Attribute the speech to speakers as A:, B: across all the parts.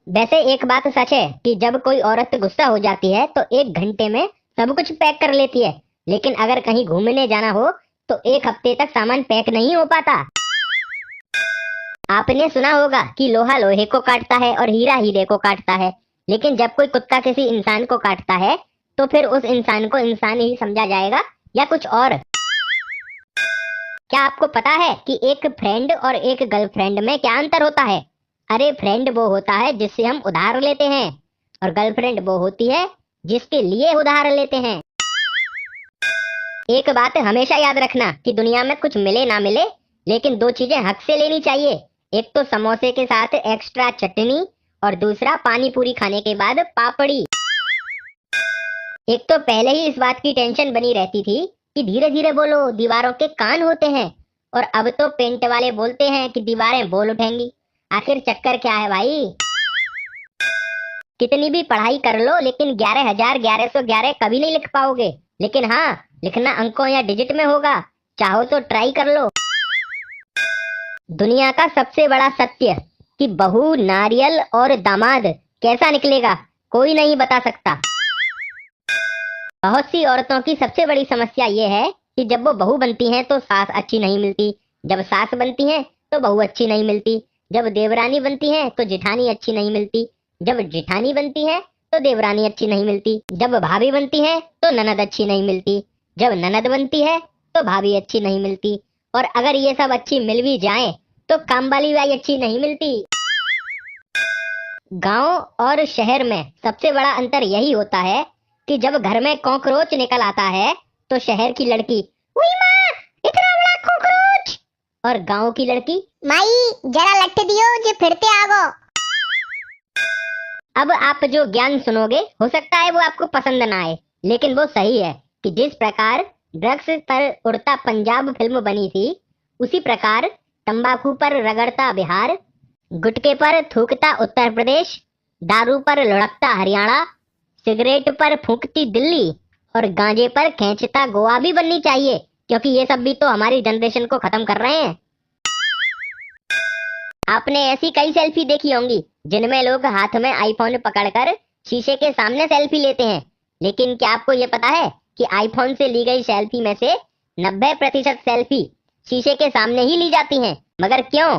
A: वैसे एक बात सच है कि जब कोई औरत गुस्सा हो जाती है तो 1 घंटे में सब कुछ पैक कर लेती है, लेकिन अगर कहीं घूमने जाना हो तो 1 हफ्ते तक सामान पैक नहीं हो पाता। आपने सुना होगा कि लोहा लोहे को काटता है और हीरा हीरे को काटता है, लेकिन जब कोई कुत्ता किसी इंसान को काटता है तो फिर उस इंसान को इंसान ही समझा जाएगा या कुछ और। क्या आपको पता है कि एक फ्रेंड और एक गर्लफ्रेंड में क्या अंतर होता है? अरे फ्रेंड वो होता है जिससे हम उधार लेते हैं, और गर्लफ्रेंड वो होती है जिसके लिए उधार लेते हैं। एक बात हमेशा याद रखना कि दुनिया में कुछ मिले ना मिले, लेकिन 2 चीजें हक से लेनी चाहिए। एक तो समोसे के साथ एक्स्ट्रा चटनी, और दूसरा पानी पूरी खाने के बाद पापड़ी। एक तो पहले ही इस बात की टेंशन बनी रहती थी कि धीरे धीरे बोलो, दीवारों के कान होते हैं, और अब तो पेंट वाले बोलते हैं कि दीवारें बोल उठेंगी। आखिर चक्कर क्या है भाई? कितनी भी पढ़ाई कर लो लेकिन 11,1111 कभी नहीं लिख पाओगे। लेकिन हाँ, लिखना अंकों या डिजिट में होगा। चाहो तो ट्राई कर लो। दुनिया का सबसे बड़ा सत्य कि बहू, नारियल और दामाद कैसा निकलेगा कोई नहीं बता सकता। बहुत सी औरतों की सबसे बड़ी समस्या ये है कि जब वो बहू बनती हैं तो सास अच्छी नहीं मिलती, जब सास बनती हैं तो बहू अच्छी नहीं मिलती, जब देवरानी बनती हैं तो जिठानी अच्छी नहीं मिलती, जब जिठानी बनती है तो देवरानी अच्छी नहीं मिलती, जब भाभी बनती है तो ननद अच्छी नहीं मिलती, जब ननद बनती है तो भाभी अच्छी नहीं मिलती, और अगर ये सब अच्छी मिल भी जाए तो काम वाली बाई अच्छी नहीं मिलती। गांव और शहर में सबसे बड़ा अंतर यही होता है कि जब घर में कॉकरोच निकल आता है तो शहर की लड़की, "उई माँ, इतना बड़ा कॉकरोच!" और गांव की लड़की, "माई, जरा लट्ठ दियो जे फिरते आगो।" अब आप जो ज्ञान सुनोगे हो सकता है वो आपको पसंद ना आए, लेकिन वो सही है कि जिस प्रकार ड्रग्स पर उड़ता पंजाब फिल्म बनी थी, उसी प्रकार तंबाकू पर रगड़ता बिहार, गुटखे पर थूकता उत्तर प्रदेश, दारू पर लुढ़कता हरियाणा, सिगरेट पर फूंकती दिल्ली, और गांजे पर खींचता गोवा भी बननी चाहिए, क्योंकि ये सब भी तो हमारी जनरेशन को खत्म कर रहे हैं। आपने ऐसी कई सेल्फी देखी होंगी जिनमें लोग हाथ में आईफोन पकड़कर शीशे के सामने सेल्फी लेते हैं, लेकिन क्या आपको ये पता है कि आईफोन से ली गई सेल्फी में से 90% सेल्फी शीशे के सामने ही ली जाती हैं? मगर क्यों?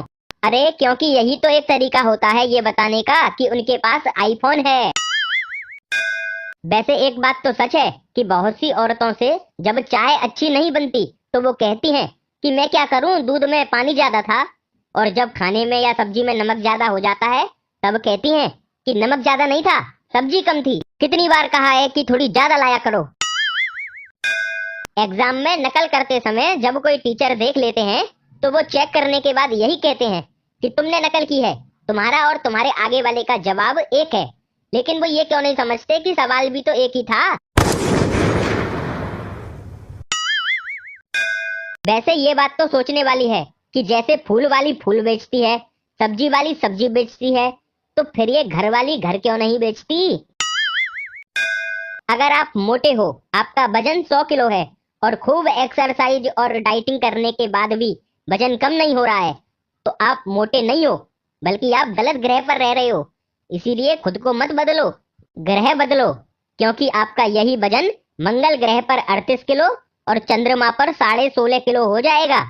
A: अरे क्योंकि यही तो एक तरीका होता है ये बताने का कि उनके पास आईफोन है। वैसे एक बात तो सच है कि बहुत सी औरतों से जब चाय अच्छी नहीं बनती तो वो कहती हैं कि मैं क्या करूं, दूध में पानी ज्यादा था, और जब खाने में या सब्जी में नमक ज्यादा हो जाता है तब कहती हैं कि नमक ज्यादा नहीं था, सब्जी कम थी। कितनी बार कहा है कि थोड़ी ज्यादा लाया करो। एग्जाम में नकल करते समय जब कोई टीचर देख लेते हैं तो वो चेक करने के बाद यही कहते हैं कि तुमने नकल की है, तुम्हारा और तुम्हारे आगे वाले का जवाब एक है। लेकिन वो ये क्यों नहीं समझते कि सवाल भी तो एक ही था। वैसे ये बात तो सोचने वाली है कि जैसे फूल वाली फूल बेचती है, सब्जी वाली सब्जी बेचती है, तो फिर ये घर वाली घर क्यों नहीं बेचती? अगर आप मोटे हो, आपका वजन 100 किलो है, और खूब एक्सरसाइज और डाइटिंग करने के बाद भी वजन कम नहीं हो रहा है, तो आप मोटे नहीं हो, बल्कि आप गलत ग्रह पर रह रहे हो। इसीलिए खुद को मत बदलो, ग्रह बदलो, क्योंकि आपका यही वजन मंगल ग्रह पर 38 किलो और चंद्रमा पर 16.5 किलो हो जाएगा।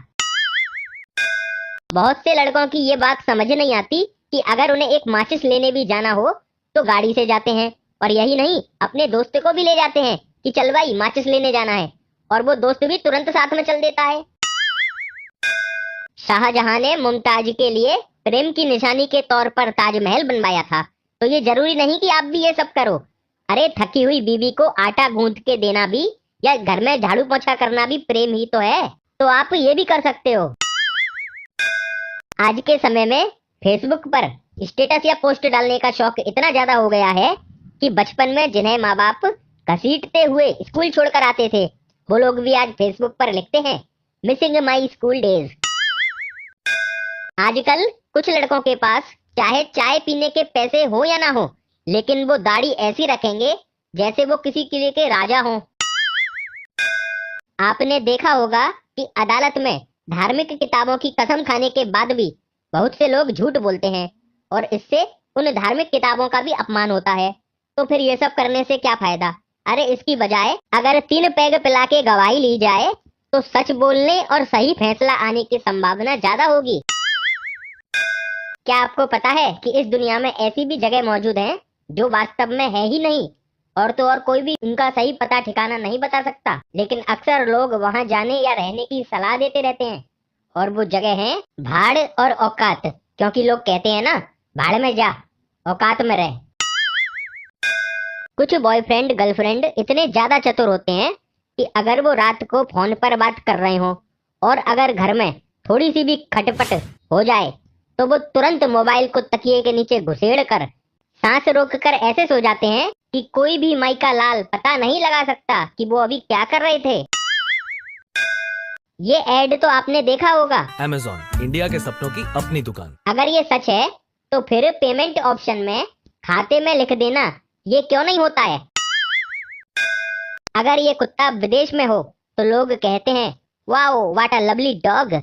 A: बहुत से लड़कों की ये बात समझ नहीं आती कि अगर उन्हें एक माचिस लेने भी जाना हो तो गाड़ी से जाते हैं, और यही नहीं, अपने दोस्त को भी ले जाते हैं कि चल भाई माचिस लेने जाना है, और वो दोस्त भी तुरंत साथ में चल देता है। शाहजहां ने मुमताज के लिए प्रेम की निशानी के तौर पर ताजमहल बनवाया था, तो ये जरूरी नहीं कि आप भी ये सब करो। अरे थकी हुई बीवी को आटा गूंथ के देना भी, या घर में झाड़ू पोछा करना भी प्रेम ही तो है, तो आप ये भी कर सकते हो। आज के समय में फेसबुक पर स्टेटस या पोस्ट डालने का शौक इतना ज्यादा हो गया है कि बचपन में जिन्हें माँ बाप घसीटते हुए स्कूल छोड़कर आते थे, वो लोग भी आज फेसबुक पर लिखते हैं, मिसिंग माई स्कूल डेज। आजकल कुछ लड़कों के पास चाहे चाय पीने के पैसे हो या ना हो, लेकिन वो दाढ़ी ऐसी रखेंगे जैसे वो किसी किले के राजा हों। आपने देखा होगा कि अदालत में धार्मिक किताबों की कसम खाने के बाद भी बहुत से लोग झूठ बोलते हैं, और इससे उन धार्मिक किताबों का भी अपमान होता है। तो फिर ये सब करने से क्या फायदा? अरे इसकी बजाय अगर 3 पैग पिला के गवाही ली जाए तो सच बोलने और सही फैसला आने की संभावना ज्यादा होगी। क्या आपको पता है कि इस दुनिया में ऐसी भी जगह मौजूद हैं जो वास्तव में है ही नहीं, और तो और कोई भी उनका सही पता ठिकाना नहीं बता सकता, लेकिन अक्सर लोग वहां जाने या रहने की सलाह देते रहते हैं। और वो जगह है भाड़ और औकात, क्योंकि लोग कहते हैं ना, भाड़ में जा औकात में रह। कुछ बॉयफ्रेंड गर्लफ्रेंड इतने ज्यादा चतुर होते हैं कि अगर वो रात को फोन पर बात कर रहे हो और अगर घर में थोड़ी सी भी खटपट हो जाए तो वो तुरंत मोबाइल को तकिए के नीचे घुसेड़ कर सांस रोक कर ऐसे सो जाते हैं कि कोई भी माई का लाल पता नहीं लगा सकता कि वो अभी क्या कर रहे थे। ये एड तो आपने देखा होगा,
B: Amazon, इंडिया के सपनों की अपनी दुकान।
A: अगर ये सच है तो फिर पेमेंट ऑप्शन में खाते में लिख देना ये क्यों नहीं होता है? अगर ये कुत्ता विदेश में हो तो लोग कहते हैं wow what a lovely dog,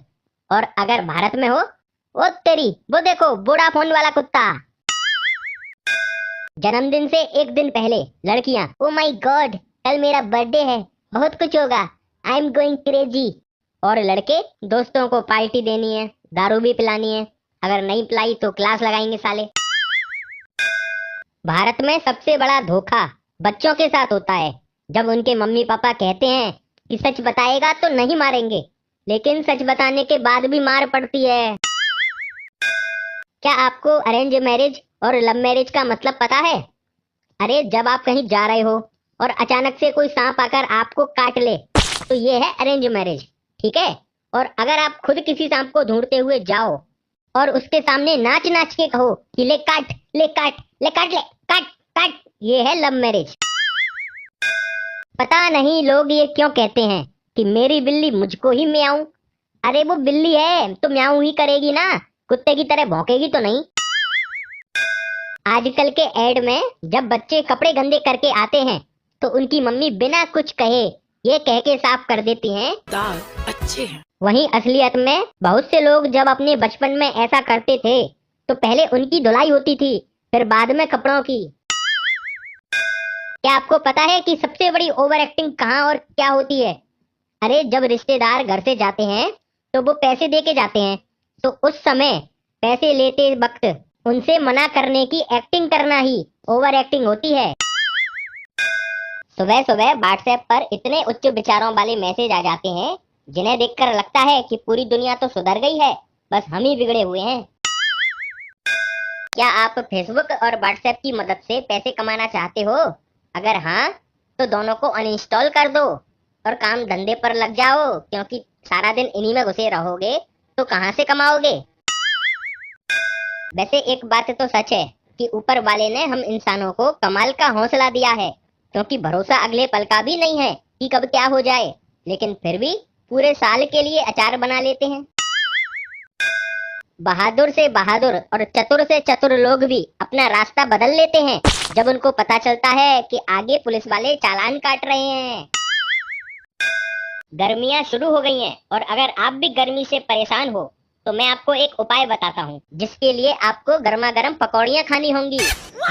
A: और अगर भारत में हो, ओ तेरी वो देखो वोडाफोन वाला कुत्ता। जन्मदिन से एक दिन पहले लड़कियां ओ माय गॉड कल मेरा बर्थडे है, बहुत कुछ होगा, आई एम गोइंग क्रेजी। और लड़के दोस्तों को पार्टी देनी है, दारू भी पिलानी है, अगर नहीं पिलाई तो क्लास लगाएंगे साले। भारत में सबसे बड़ा धोखा बच्चों के साथ होता है जब उनके मम्मी पापा कहते हैं कि सच बताएगा तो नहीं मारेंगे, लेकिन सच बताने के बाद भी मार पड़ती है। क्या आपको अरेंज मैरिज और लव मैरिज का मतलब पता है? अरे जब आप कहीं जा रहे हो और अचानक से कोई सांप आकर आपको काट ले तो ये है अरेंज मैरिज, ठीक है? और अगर आप खुद किसी सांप को ढूंढते हुए जाओ और उसके सामने नाच नाच के कहो कि ले काट ले काट ले काट ले काट काट, ये है लव मैरिज। पता नहीं लोग ये क्यों कहते हैं कि मेरी बिल्ली मुझको ही म्याऊं। अरे वो बिल्ली है तो म्याऊं ही करेगी ना, कुत्ते की तरह भौंकेगी तो नहीं। आजकल के एड में जब बच्चे कपड़े गंदे करके आते हैं तो उनकी मम्मी बिना कुछ कहे ये कह के साफ कर देती हैं
C: दाल अच्छे हैं।
A: वहीं असलियत में बहुत से लोग जब अपने बचपन में ऐसा करते थे तो पहले उनकी धुलाई होती थी, फिर बाद में कपड़ों की। क्या आपको पता है कि सबसे बड़ी ओवर एक्टिंग कहाँ और क्या होती है? अरे जब रिश्तेदार घर से जाते हैं तो वो पैसे दे के जाते हैं, तो उस समय पैसे लेते वक्त उनसे मना करने की एक्टिंग करना ही ओवर एक्टिंग होती है। सुबह सुबह व्हाट्सएप पर इतने उच्च विचारों वाले मैसेज आ जाते हैं जिन्हें देखकर लगता है कि पूरी दुनिया तो सुधर गई है, बस हम ही बिगड़े हुए हैं। क्या आप फेसबुक और व्हाट्सएप की मदद से पैसे कमाना चाहते हो? अगर हाँ तो दोनों को अनइंस्टॉल कर दो और काम धंधे पर लग जाओ, क्योंकि सारा दिन इन्हीं में घुसे रहोगे तो कहाँ से कमाओगे? वैसे एक बात तो सच है कि ऊपर वाले ने हम इंसानों को कमाल का हौसला दिया है, क्योंकि भरोसा अगले पल का भी नहीं है कि कब क्या हो जाए, लेकिन फिर भी पूरे साल के लिए अचार बना लेते हैं। बहादुर से बहादुर और चतुर से चतुर लोग भी अपना रास्ता बदल लेते हैं जब उनको पता चलता है कि आगे पुलिस वाले चालान काट रहे हैं। गर्मियां शुरू हो गई हैं और अगर आप भी गर्मी से परेशान हो तो मैं आपको एक उपाय बताता हूँ, जिसके लिए आपको गर्मा गर्म पकौड़ियाँ खानी होंगी।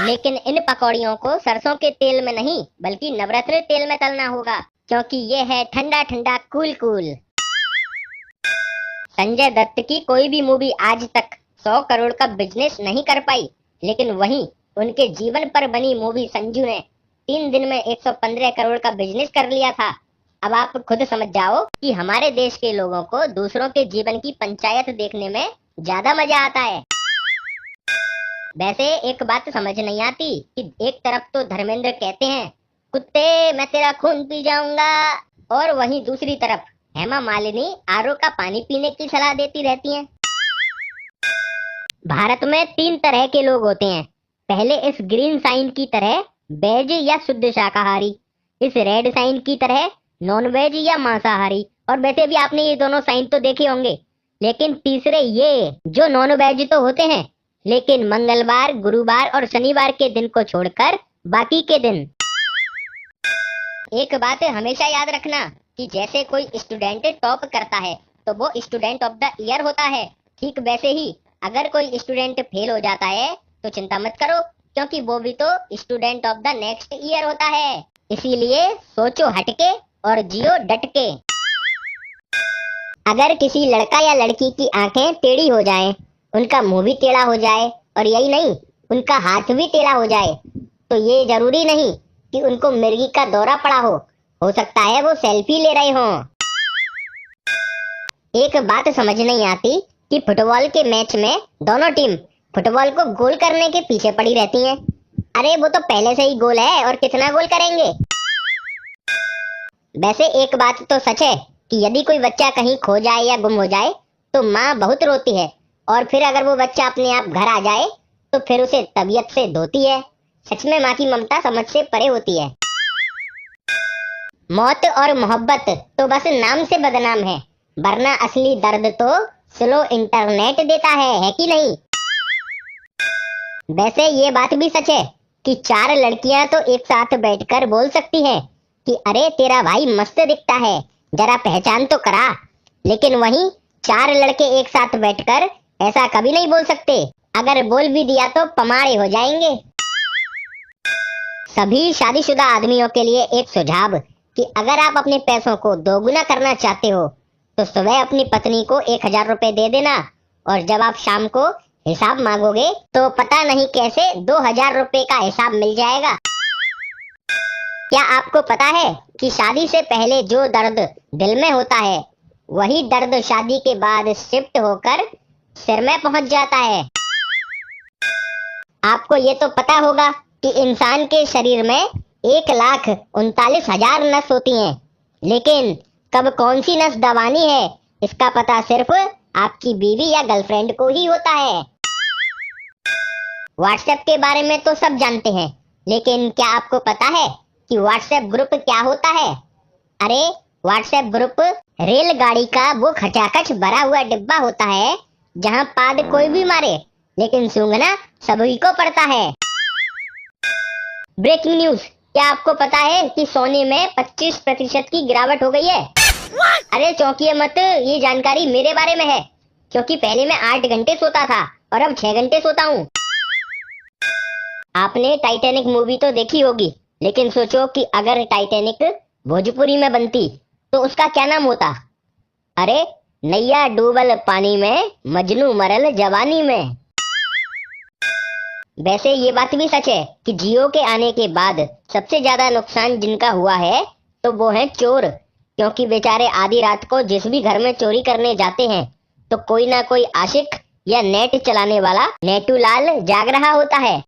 A: लेकिन इन पकौड़ियों को सरसों के तेल में नहीं बल्कि नवरत्न तेल में तलना होगा, क्योंकि ये है ठंडा ठंडा कूल कूल। संजय दत्त की कोई भी मूवी आज तक 100 करोड़ का बिजनेस नहीं कर पाई, लेकिन वहीं उनके जीवन पर बनी मूवी संजू ने 3 दिन में 115 करोड़ का बिजनेस कर लिया था। अब आप खुद समझ जाओ कि हमारे देश के लोगों को दूसरों के जीवन की पंचायत देखने में ज्यादा मजा आता है। वैसे एक बात समझ नहीं आती कि एक तरफ तो धर्मेंद्र कहते हैं कुत्ते मैं तेरा खून पी जाऊंगा, और वहीं दूसरी तरफ हेमा मालिनी आरओ का पानी पीने की सलाह देती रहती हैं। भारत में 3 तरह के लोग होते हैं। पहले इस ग्रीन साइन की तरह वेज या शुद्ध शाकाहारी, इस रेड साइन की तरह नॉन वेज या मांसाहारी, और वैसे भी आपने ये दोनों साइन तो देखे होंगे। लेकिन तीसरे ये जो नॉन वेज तो होते हैं, लेकिन मंगलवार, गुरुवार और शनिवार के दिन को छोड़कर बाकी के दिन। एक बात हमेशा याद रखना कि जैसे कोई स्टूडेंट टॉप करता है तो वो स्टूडेंट ऑफ द ईयर होता है, ठीक वैसे ही अगर कोई स्टूडेंट फेल हो जाता है तो चिंता मत करो, क्योंकि वो भी तो student of the next year होता है। इसीलिए सोचो हटके और जियो डटके। अगर किसी लड़का या लड़की की आंखें टेढ़ी हो जाएं, उनका मुंह भी टेढ़ा हो जाए और यही नहीं, उनका हाथ भी टेढ़ा हो जाए, तो ये जरूरी नहीं कि उनको मिर्गी का दौरा पड़ा हो सकता है वो सेल्फी ले रहे हों। एक बात समझ नहीं आती कि फुटबॉल के मैच में दोनों टीम फुटबॉल को गोल करने के पीछे पड़ी रहती हैं। अरे वो तो पहले से ही गोल है और कितना गोल करेंगे। वैसे एक बात तो सच है कि यदि कोई बच्चा कहीं खो जाए या गुम हो जाए तो माँ बहुत रोती है, और फिर अगर वो बच्चा अपने आप घर आ जाए तो फिर उसे तबीयत से धोती है। सच में माँ की ममता समझ से परे होती है। मौत और मोहब्बत तो बस नाम से बदनाम है, वरना असली दर्द तो स्लो इंटरनेट देता है कि नहीं। वैसे ये बात भी सच है कि 4 लड़कियां तो एक साथ बैठकर बोल सकती हैं कि अरे तेरा भाई मस्त दिखता है, जरा पहचान तो करा, लेकिन वहीं 4 लड़के एक साथ बैठकर ऐसा कभी नहीं बोल सकते। अगर बोल भी दिया तो पमाड़े हो जाएंगे। सभी शादीशुदा आदमियों के लिए एक सुझाव कि अगर आप अपने पैसों को दोगुना करना चाहते हो तो सुबह अपनी पत्नी को 1000 रुपए दे देना, और जब आप शाम को हिसाब मांगोगे तो पता नहीं कैसे 2000 रुपए का हिसाब मिल जाएगा। क्या आपको पता है कि शादी से पहले जो दर्द दिल में होता है वही दर्द शादी के बाद शिफ्ट होकर सिर में पहुंच जाता है। आपको ये तो पता होगा कि इंसान के शरीर में 1,39,000 नस होती हैं, लेकिन कब कौन सी नस दबानी है इसका पता सिर्फ आपकी बीवी या गर्लफ्रेंड को ही होता है। व्हाट्सएप के बारे में तो सब जानते हैं, लेकिन क्या आपको पता है कि व्हाट्सएप ग्रुप क्या होता है? अरे व्हाट्सएप ग्रुप रेलगाड़ी का वो खचाखच भरा हुआ डिब्बा होता है जहां पाद कोई भी मारे लेकिन सूंघना सभी को पड़ता है। ब्रेकिंग न्यूज, क्या आपको पता है कि सोने में 25% की गिरावट हो गई है? अरे चौंकिए मत, ये जानकारी मेरे बारे में है, क्योंकि पहले मैं 8 घंटे सोता था और अब 6 घंटे सोता हूँ। आपने टाइटैनिक मूवी तो देखी होगी, लेकिन सोचो कि अगर टाइटैनिक भोजपुरी में बनती तो उसका क्या नाम होता? अरे नैया डूबल पानी में, मजनू मरल जवानी में। वैसे ये बात भी सच है कि जियो के आने के बाद सबसे ज्यादा नुकसान जिनका हुआ है तो वो है चोर, क्योंकि बेचारे आधी रात को जिस भी घर में चोरी करने जाते हैं तो कोई ना कोई आशिक या नेट चलाने वाला नेटूलाल जाग रहा होता है।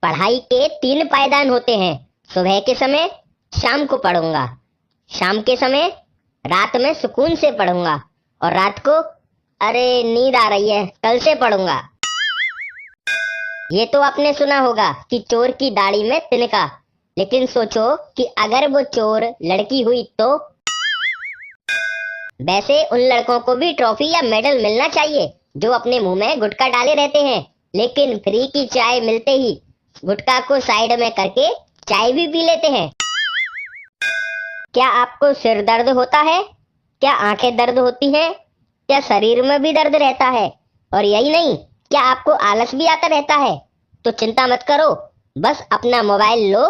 A: पढ़ाई के 3 पायदान होते हैं, सुबह के समय शाम को पढ़ूंगा, शाम के समय रात में सुकून से पढ़ूंगा, और रात को अरे नींद आ रही है कल से पढ़ूंगा। ये तो आपने सुना होगा कि चोर की दाढ़ी में तिनका, लेकिन सोचो कि अगर वो चोर लड़की हुई तो? वैसे उन लड़कों को भी ट्रॉफी या मेडल मिलना चाहिए जो अपने मुंह में गुटखा डाले रहते हैं, लेकिन फ्री की चाय मिलते ही गुटखा को साइड में करके चाय भी पी लेते हैं। क्या आपको सिर दर्द होता है? क्या आंखें दर्द होती हैं? क्या शरीर में भी दर्द रहता है? और यही नहीं, क्या आपको आलस भी आता रहता है? तो चिंता मत करो, बस अपना मोबाइल लो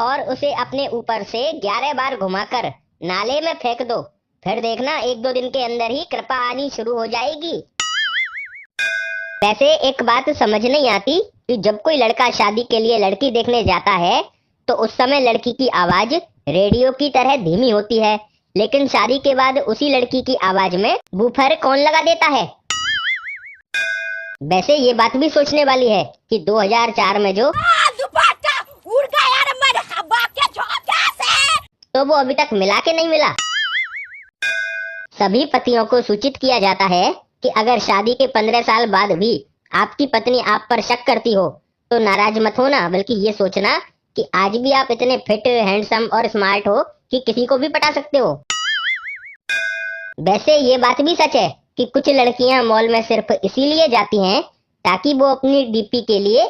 A: और उसे अपने ऊपर से 11 बार घुमाकर नाले में फेंक दो, फिर देखना 1-2 दिन के अंदर ही कृपा आनी शुरू हो जाएगी। वैसे एक बात समझ नहीं आती कि जब कोई लड़का शादी के लिए लड़की देखने जाता है तो उस समय लड़की की आवाज रेडियो की तरह धीमी होती है, लेकिन शादी के बाद उसी लड़की की आवाज में बूफर कौन लगा देता है? वैसे ये बात भी सोचने वाली है कि 2004 में जो
C: दुपट्टा उड़ गया रे मेरे हवा के झोंके से,
A: तो वो अभी तक मिला के नहीं मिला। सभी पतियों को सूचित किया जाता है कि अगर शादी के 15 साल बाद भी आपकी पत्नी आप पर शक करती हो तो नाराज मत होना, बल्कि ये सोचना कि आज भी आप इतने फिट, हैंडसम और स्मार्ट हो कि किसी को भी पटा सकते हो। वैसे ये बात भी सच है कि कुछ लड़कियां मॉल में सिर्फ इसीलिए जाती हैं ताकि वो अपनी डीपी के लिए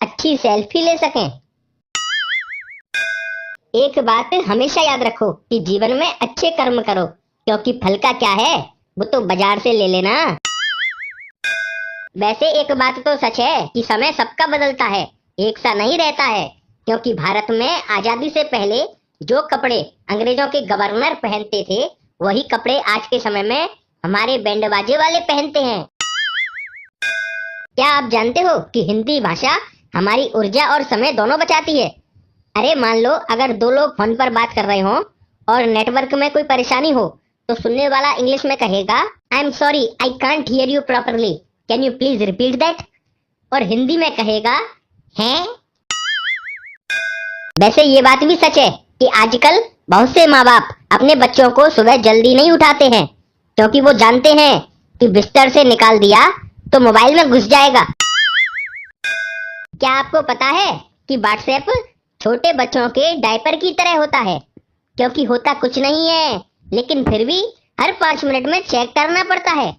A: अच्छी सेल्फी ले सकें। एक बात हमेशा याद रखो कि जीवन में अच्छे कर्म करो, क्योंकि फल का क्या है वो तो बाजार से ले लेना। वैसे एक बात तो सच है कि समय सबका बदलता है, एक सा नहीं रहता है। क्योंकि भारत में आजादी से पहले जो कपड़े अंग्रेजों के गवर्नर पहनते थे, वही कपड़े आज के समय में हमारे बैंड बाजे वाले पहनते हैं। क्या आप जानते हो कि हिंदी भाषा हमारी ऊर्जा और समय दोनों बचाती है? अरे मान लो अगर दो लोग फोन पर बात कर रहे हो और नेटवर्क में कोई परेशानी हो, तो सुनने वाला इंग्लिश में कहेगा I am sorry I can't hear you properly, can you please repeat that? और हिंदी में कहेगा हैं? वैसे ये बात भी सच है कि आजकल बहुत से माँ बाप अपने बच्चों को सुबह जल्दी नहीं उठाते हैं, क्योंकि वो जानते हैं कि बिस्तर से निकाल दिया तो मोबाइल में घुस जाएगा। क्या आपको पता है कि व्हाट्सएप छोटे बच्चों के डायपर की तरह होता है? क्योंकि होता कुछ नहीं है, लेकिन फिर भी हर 5 मिनट में चेक करना पड़ता है।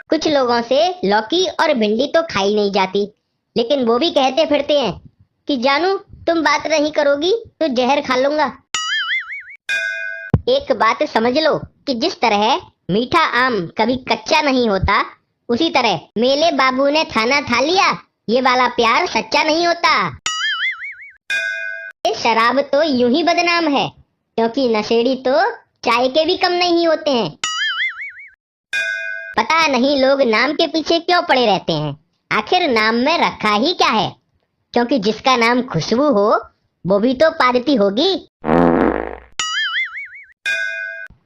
A: कुछ लोगों से लौकी और भिंडी तो खाई नहीं जाती, लेकिन वो भी कहते फिरते हैं कि जानू तुम बात नहीं करोगी तो जहर खा लूंगा। एक बात समझ लो कि जिस तरह मीठा आम कभी कच्चा नहीं होता, उसी तरह मेले बाबू ने खाना खा लिया ये वाला प्यार सच्चा नहीं होता। ये शराब तो यूं ही बदनाम है, क्योंकि नशेड़ी तो चाय के भी कम नहीं होते हैं। पता नहीं लोग नाम के पीछे क्यों पड़े रहते हैं, आखिर नाम में रखा ही क्या है? क्योंकि जिसका नाम खुशबू हो वो भी तो पादती होगी।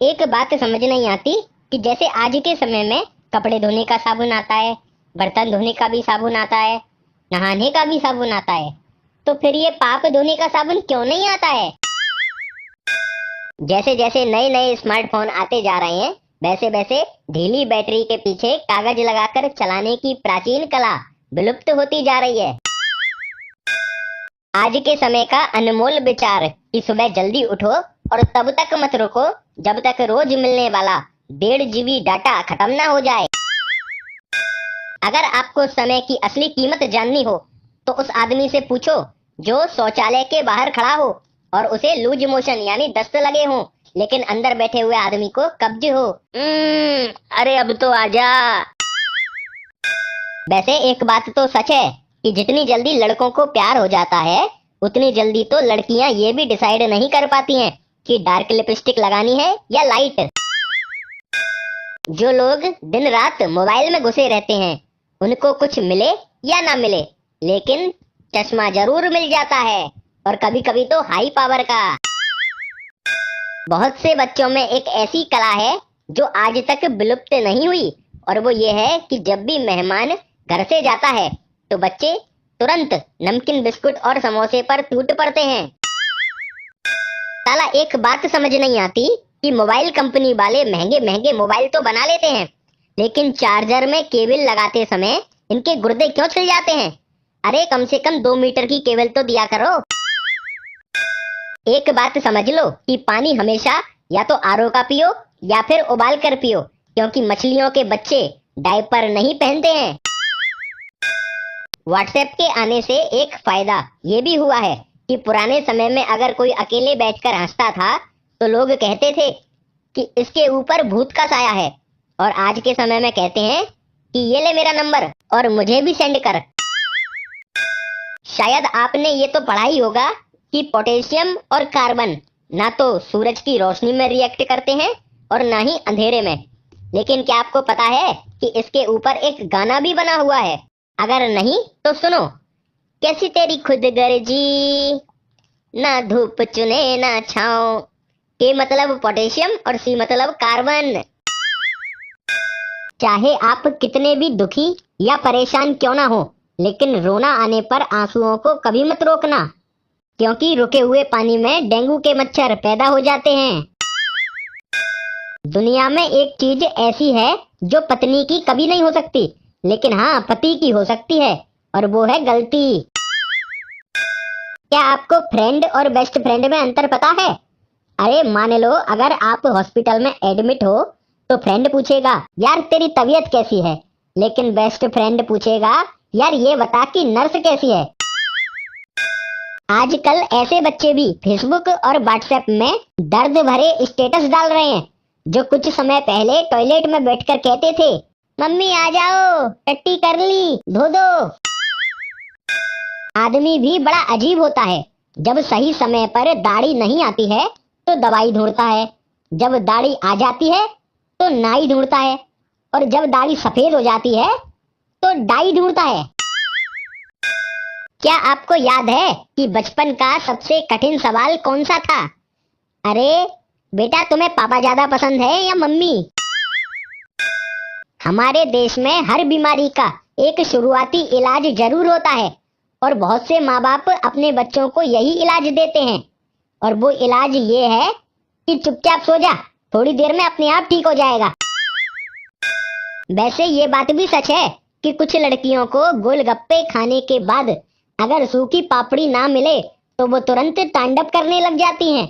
A: एक बात समझ नहीं आती कि जैसे आज के समय में कपड़े धोने का साबुन आता है, बर्तन धोने का भी साबुन आता है, नहाने का भी साबुन आता है, तो फिर ये पाप धोने का साबुन क्यों नहीं आता है? जैसे जैसे नए नए स्मार्टफोन आते जा रहे हैं, वैसे वैसे ढीली बैटरी के पीछे कागज लगाकर चलाने की प्राचीन कला विलुप्त होती जा रही है। आज के समय का अनमोल विचार कि सुबह जल्दी उठो और तब तक मत रुको जब तक रोज मिलने वाला 1.5 GB डाटा खत्म ना हो जाए। अगर आपको समय की असली कीमत जाननी हो तो उस आदमी से पूछो जो शौचालय के बाहर खड़ा हो और उसे लूज मोशन यानी दस्त लगे हो, लेकिन अंदर बैठे हुए आदमी को कब्ज हो। अरे अब तो आजा। वैसे एक बात तो सच है कि जितनी जल्दी लड़कों को प्यार हो जाता है, उतनी जल्दी तो लड़कियां ये भी डिसाइड नहीं कर पाती हैं कि डार्क लिपस्टिक लगानी है या लाइट। जो लोग दिन रात मोबाइल में घुसे रहते हैं, उनको कुछ मिले या ना मिले, लेकिन चश्मा जरूर मिल जाता है, और कभी कभी तो हाई पावर का। बहुत से बच्चों में एक ऐसी कला है जो आज तक विलुप्त नहीं हुई, और वो ये है कि जब भी मेहमान घर से जाता है तो बच्चे तुरंत नमकीन बिस्कुट और समोसे पर टूट पड़ते हैं। साला एक बात समझ नहीं आती कि मोबाइल कंपनी वाले महंगे महंगे मोबाइल तो बना लेते हैं, लेकिन चार्जर में केबल लगाते समय इनके गुर्दे क्यों छिल जाते हैं? अरे कम से कम 2 मीटर की केबल तो दिया करो। एक बात समझ लो कि पानी हमेशा या तो आरओ का पियो या फिर उबाल कर पियो, क्योंकि मछलियों के बच्चे डायपर नहीं पहनते हैं। व्हाट्सएप के आने से एक फायदा ये भी हुआ है कि पुराने समय में अगर कोई अकेले बैठकर हंसता था तो लोग कहते थे कि इसके ऊपर भूत का साया है, और आज के समय में कहते हैं कि ये ले मेरा नंबर और मुझे भी सेंड कर। शायद आपने ये तो पढ़ा ही होगा कि पोटेशियम और कार्बन ना तो सूरज की रोशनी में रिएक्ट करते हैं और ना ही अंधेरे में, लेकिन क्या आपको पता है कि इसके ऊपर एक गाना भी बना हुआ है? अगर नहीं तो सुनो। कैसी तेरी खुदगर्जी, ना धूप चुने ना छाँव, के मतलब पोटेशियम और सी मतलब कार्बन। चाहे आप कितने भी दुखी या परेशान क्यों ना हो, लेकिन रोना आने पर आंसुओं को कभी मत रोकना, क्योंकि रुके हुए पानी में डेंगू के मच्छर पैदा हो जाते हैं। दुनिया में एक चीज ऐसी है जो पत्नी की कभी नहीं हो सकती, लेकिन हाँ पति की हो सकती है, और वो है गलती। क्या आपको फ्रेंड और बेस्ट फ्रेंड में अंतर पता है? अरे मान लो अगर आप हॉस्पिटल में एडमिट हो तो फ्रेंड पूछेगा यार तेरी तबीयत कैसी है, लेकिन बेस्ट फ्रेंड पूछेगा यार ये बता कि नर्स कैसी है। आजकल ऐसे बच्चे भी फेसबुक और व्हाट्सएप में दर्द भरे स्टेटस डाल रहे हैं, जो कुछ समय पहले टॉयलेट में बैठकर कहते थे मम्मी आ जाओ, टट्टी कर ली, धो दो। आदमी भी बड़ा अजीब होता है। जब सही समय पर दाढ़ी नहीं आती है तो दवाई ढूंढता है, जब दाढ़ी आ जाती है तो नाई ढूंढता है, और जब दाढ़ी सफेद हो जाती है तो डाई ढूंढता है। क्या आपको याद है कि बचपन का सबसे कठिन सवाल कौन सा था? अरे बेटा, तुम्हें पापा ज्यादा पसंद है या मम्मी? हमारे देश में हर बीमारी का एक शुरुआती इलाज जरूर होता है, और बहुत से माँ बाप अपने बच्चों को यही इलाज देते हैं। और वो इलाज ये है कि चुपचाप सो जा, थोड़ी देर में अपने आप ठीक हो जाएगा। वैसे ये बात भी सच है कि कुछ लड़कियों को गोलगप्पे खाने के बाद अगर सूखी पापड़ी ना मिले तो वो तुरंत तांडव करने लग जाती हैं।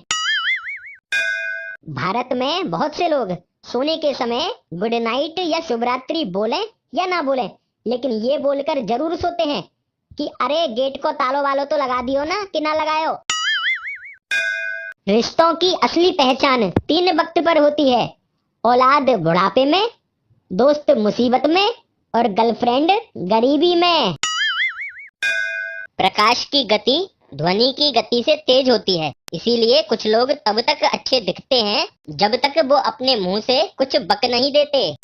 A: भारत में बहुत से लोग सोने के समय गुड नाइट या शुभ रात्रि बोलें या ना बोलें, लेकिन ये बोलकर जरूर सोते हैं कि अरे गेट को तालो वालो तो लगा दियो ना कि ना लगायो। रिश्तों की असली पहचान 3 वक्त पर होती है: औलाद बुढ़ापे में, दोस्त मुसीबत में, और गर्लफ्रेंड गरीबी में। प्रकाश की गति ध्वनि की गति से तेज होती है, इसीलिए कुछ लोग तब तक अच्छे दिखते हैं जब तक वो अपने मुंह से कुछ बक नहीं देते।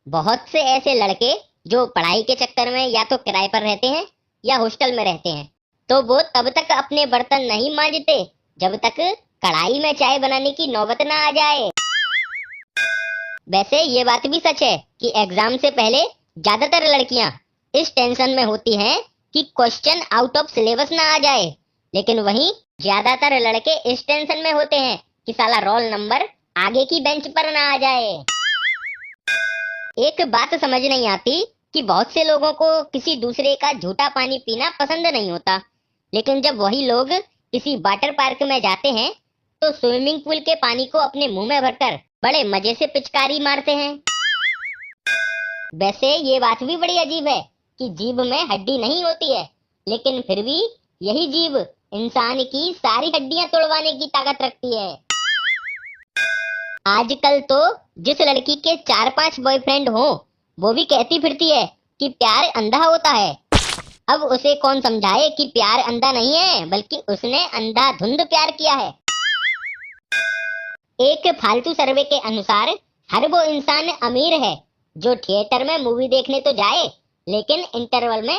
A: बहुत से ऐसे लड़के जो पढ़ाई के चक्कर में या तो किराए पर रहते हैं या हॉस्टल में रहते हैं, तो वो तब तक अपने बर्तन नहीं मांजते जब तक कढ़ाई में चाय बनाने की नौबत ना आ जाए। वैसे ये बात भी सच है कि एग्जाम से पहले ज्यादातर लड़कियां इस टेंशन में होती हैं कि क्वेश्चन आउट ऑफ सिलेबस ना आ जाए, लेकिन वहीं ज्यादातर लड़के इस टेंशन में होते हैं कि साला रोल नंबर आगे की बेंच पर ना आ जाए। एक बात समझ नहीं आती कि बहुत से लोगों को किसी दूसरे का झूठा पानी पीना पसंद नहीं होता, लेकिन जब वही लोग किसी वाटर पार्क में जाते हैं तो स्विमिंग पूल के पानी को अपने मुंह में भरकर बड़े मजे से पिचकारी मारते हैं। वैसे ये बात भी बड़ी अजीब है कि जीभ में हड्डी नहीं होती है, लेकिन फिर भी यही जीभ इंसान की सारी हड्डियां तोड़वाने की ताकत रखती है। आजकल तो जिस लड़की के 4-5 बॉयफ्रेंड हो वो भी कहती फिरती है कि प्यार अंधा होता है। अब उसे कौन समझाए कि प्यार अंधा नहीं है, बल्कि उसने अंधाधुंध प्यार किया है। एक फालतू सर्वे के अनुसार हर वो इंसान अमीर है जो थिएटर में मूवी देखने तो जाए, लेकिन इंटरवल में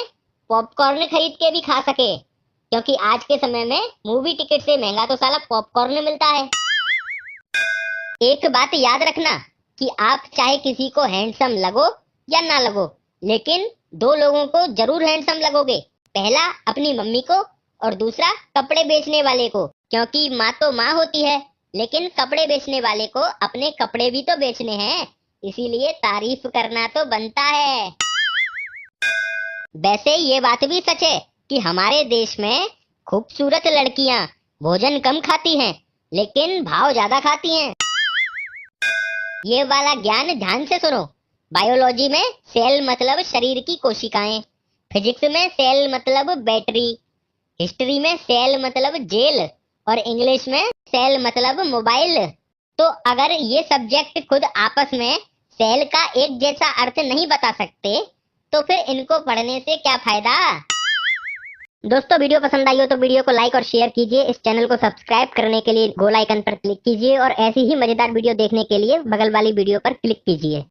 A: पॉपकॉर्न खरीद के भी खा सके, क्योंकि आज के समय में मूवी टिकट से महंगा तो साला पॉपकॉर्न मिलता है। एक बात याद रखना कि आप चाहे किसी को हैंडसम लगो या ना लगो, लेकिन 2 लोगों को जरूर हैंडसम लगोगे। पहला अपनी मम्मी को और दूसरा कपड़े बेचने वाले को, क्योंकि माँ तो माँ होती है, लेकिन कपड़े बेचने वाले को अपने कपड़े भी तो बेचने हैं, इसीलिए तारीफ करना तो बनता है। वैसे ये बात भी सच है कि हमारे देश में खूबसूरत लड़कियां भोजन कम खाती हैं, लेकिन भाव ज्यादा खाती हैं। ये वाला ज्ञान ध्यान से सुनो। बायोलॉजी में सेल मतलब शरीर की कोशिकाएं, फिजिक्स में सेल मतलब बैटरी, हिस्ट्री में सेल मतलब जेल, और इंग्लिश में सेल मतलब मोबाइल। तो अगर ये सब्जेक्ट खुद आपस में सेल का एक जैसा अर्थ नहीं बता सकते तो फिर इनको पढ़ने से क्या फायदा। दोस्तों, वीडियो पसंद आई हो तो वीडियो को लाइक और शेयर कीजिए। इस चैनल को सब्सक्राइब करने के लिए गोल आइकन पर क्लिक कीजिए, और ऐसी ही मजेदार वीडियो देखने के लिए बगल वाली वीडियो पर क्लिक कीजिए।